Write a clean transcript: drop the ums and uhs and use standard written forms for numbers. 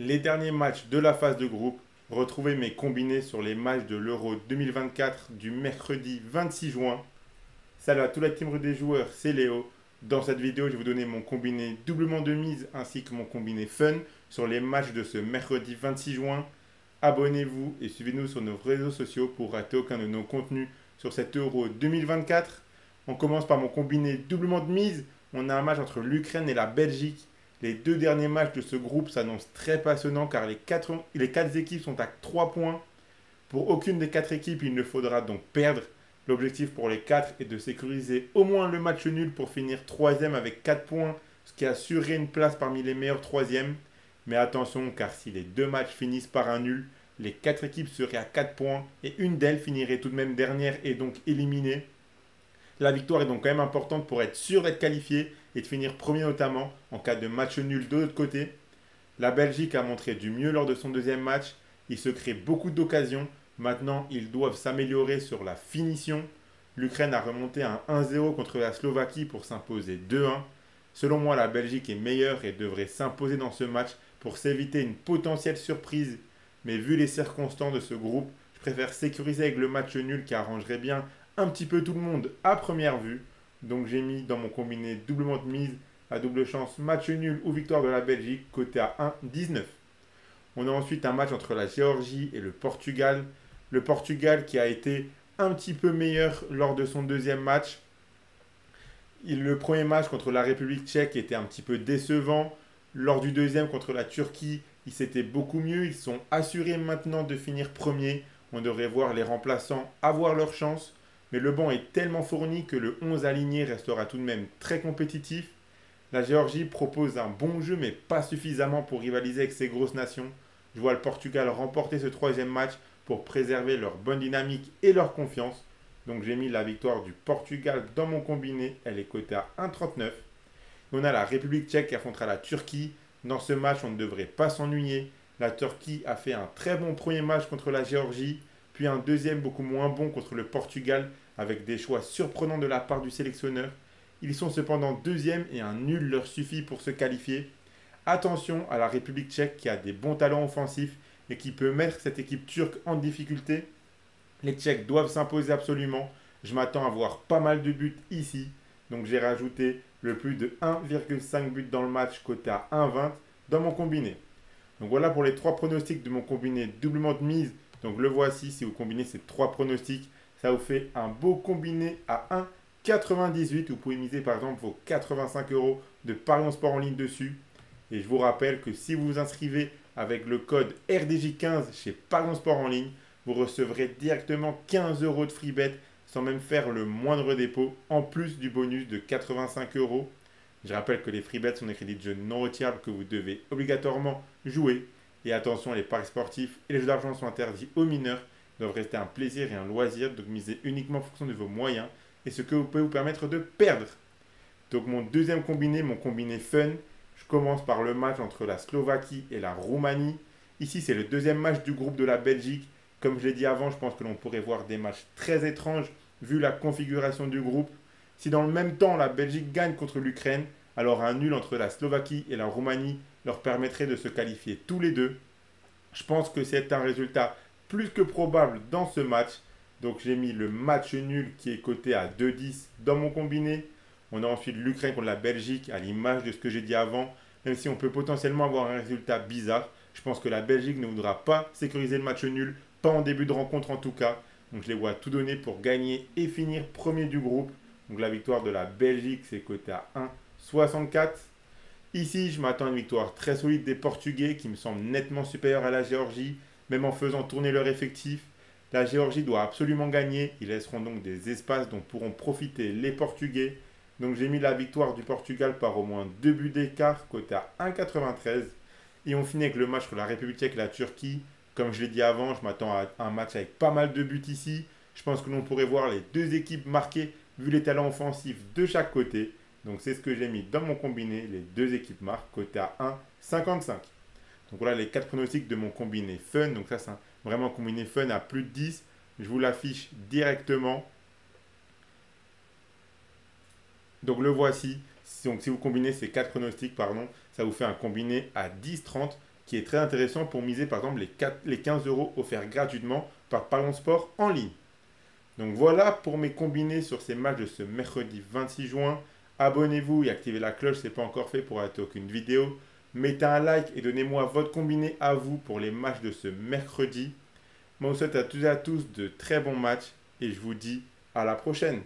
Les derniers matchs de la phase de groupe, retrouvez mes combinés sur les matchs de l'Euro 2024 du mercredi 26 juin. Salut à toute la team des joueurs, c'est Léo. Dans cette vidéo, je vais vous donner mon combiné doublement de mise ainsi que mon combiné fun sur les matchs de ce mercredi 26 juin. Abonnez-vous et suivez-nous sur nos réseaux sociaux pour rater aucun de nos contenus sur cet Euro 2024. On commence par mon combiné doublement de mise. On a un match entre l'Ukraine et la Belgique. Les deux derniers matchs de ce groupe s'annoncent très passionnants car les quatre équipes sont à 3 points. Pour aucune des quatre équipes, il ne faudra donc perdre. L'objectif pour les quatre est de sécuriser au moins le match nul pour finir troisième avec 4 points, ce qui assurerait une place parmi les meilleurs troisièmes. Mais attention, car si les deux matchs finissent par un nul, les quatre équipes seraient à 4 points et une d'elles finirait tout de même dernière et donc éliminée. La victoire est donc quand même importante pour être sûr d'être qualifié et de finir premier notamment en cas de match nul de l'autre côté. La Belgique a montré du mieux lors de son deuxième match. Il se crée beaucoup d'occasions. Maintenant, ils doivent s'améliorer sur la finition. L'Ukraine a remonté un 1-0 contre la Slovaquie pour s'imposer 2-1. Selon moi, la Belgique est meilleure et devrait s'imposer dans ce match pour s'éviter une potentielle surprise. Mais vu les circonstances de ce groupe, je préfère sécuriser avec le match nul qui arrangerait bien un petit peu tout le monde à première vue. Donc j'ai mis dans mon combiné doublement de mise à double chance match nul ou victoire de la Belgique côté à 1,19. On a ensuite un match entre la Géorgie et le Portugal. Le Portugal qui a été un petit peu meilleur lors de son deuxième match. Le premier match contre la République tchèque était un petit peu décevant. Lors du deuxième contre la Turquie, il s'était beaucoup mieux. Ils sont assurés maintenant de finir premier. On devrait voir les remplaçants avoir leur chance. Mais le banc est tellement fourni que le 11 aligné restera tout de même très compétitif. La Géorgie propose un bon jeu, mais pas suffisamment pour rivaliser avec ces grosses nations. Je vois le Portugal remporter ce troisième match pour préserver leur bonne dynamique et leur confiance. Donc j'ai mis la victoire du Portugal dans mon combiné. Elle est cotée à 1,39. On a la République tchèque qui affrontera la Turquie. Dans ce match, on ne devrait pas s'ennuyer. La Turquie a fait un très bon premier match contre la Géorgie, puis un deuxième beaucoup moins bon contre le Portugal, avec des choix surprenants de la part du sélectionneur. Ils sont cependant deuxième et un nul leur suffit pour se qualifier. Attention à la République tchèque qui a des bons talents offensifs et qui peut mettre cette équipe turque en difficulté. Les Tchèques doivent s'imposer absolument. Je m'attends à voir pas mal de buts ici. Donc j'ai rajouté le plus de 1,5 buts dans le match côté à 1,20 dans mon combiné. Donc voilà pour les trois pronostics de mon combiné doublement de mise. Donc le voici, si vous combinez ces trois pronostics, ça vous fait un beau combiné à 1,98. Vous pouvez miser par exemple vos 85 euros de Paris en sport en ligne dessus. Et je vous rappelle que si vous vous inscrivez avec le code RDJ15 chez Paris en sport en ligne, vous recevrez directement 15 euros de free bet sans même faire le moindre dépôt, en plus du bonus de 85 euros. Je rappelle que les free bets sont des crédits de jeu non retirables que vous devez obligatoirement jouer. Et attention, les paris sportifs et les jeux d'argent sont interdits aux mineurs. Ils doivent rester un plaisir et un loisir, donc misez uniquement en fonction de vos moyens et ce que vous pouvez vous permettre de perdre. Donc mon deuxième combiné, mon combiné fun, je commence par le match entre la Slovaquie et la Roumanie. Ici, c'est le deuxième match du groupe de la Belgique. Comme je l'ai dit avant, je pense que l'on pourrait voir des matchs très étranges vu la configuration du groupe. Si dans le même temps la Belgique gagne contre l'Ukraine, alors un nul entre la Slovaquie et la Roumanie leur permettrait de se qualifier tous les deux. Je pense que c'est un résultat plus que probable dans ce match. Donc j'ai mis le match nul qui est coté à 2,10 dans mon combiné. On a ensuite l'Ukraine contre la Belgique à l'image de ce que j'ai dit avant. Même si on peut potentiellement avoir un résultat bizarre, je pense que la Belgique ne voudra pas sécuriser le match nul, pas en début de rencontre en tout cas. Donc je les vois tout donner pour gagner et finir premier du groupe. Donc la victoire de la Belgique, c'est coté à 1,64. Ici, je m'attends à une victoire très solide des Portugais qui me semble nettement supérieure à la Géorgie, même en faisant tourner leur effectif. La Géorgie doit absolument gagner. Ils laisseront donc des espaces dont pourront profiter les Portugais. Donc j'ai mis la victoire du Portugal par au moins 2 buts d'écart, coté à 1,93. Et on finit avec le match entre la République tchèque et la Turquie. Comme je l'ai dit avant, je m'attends à un match avec pas mal de buts ici. Je pense que l'on pourrait voir les deux équipes marquer vu les talents offensifs de chaque côté. Donc c'est ce que j'ai mis dans mon combiné. Les deux équipes marquent, coté à 1,55. Donc voilà les quatre pronostics de mon combiné fun. Donc ça c'est vraiment un combiné fun à plus de 10. Je vous l'affiche directement. Donc le voici. Donc si vous combinez ces quatre pronostics, pardon, ça vous fait un combiné à 10,30 qui est très intéressant pour miser par exemple les 15 euros offerts gratuitement par Parion Sport en ligne. Donc voilà pour mes combinés sur ces matchs de ce mercredi 26 juin. Abonnez-vous et activez la cloche si ce n'est pas encore fait pour rater aucune vidéo. Mettez un like et donnez-moi votre combiné à vous pour les matchs de ce mercredi. Moi, je vous souhaite à toutes et à tous de très bons matchs et je vous dis à la prochaine.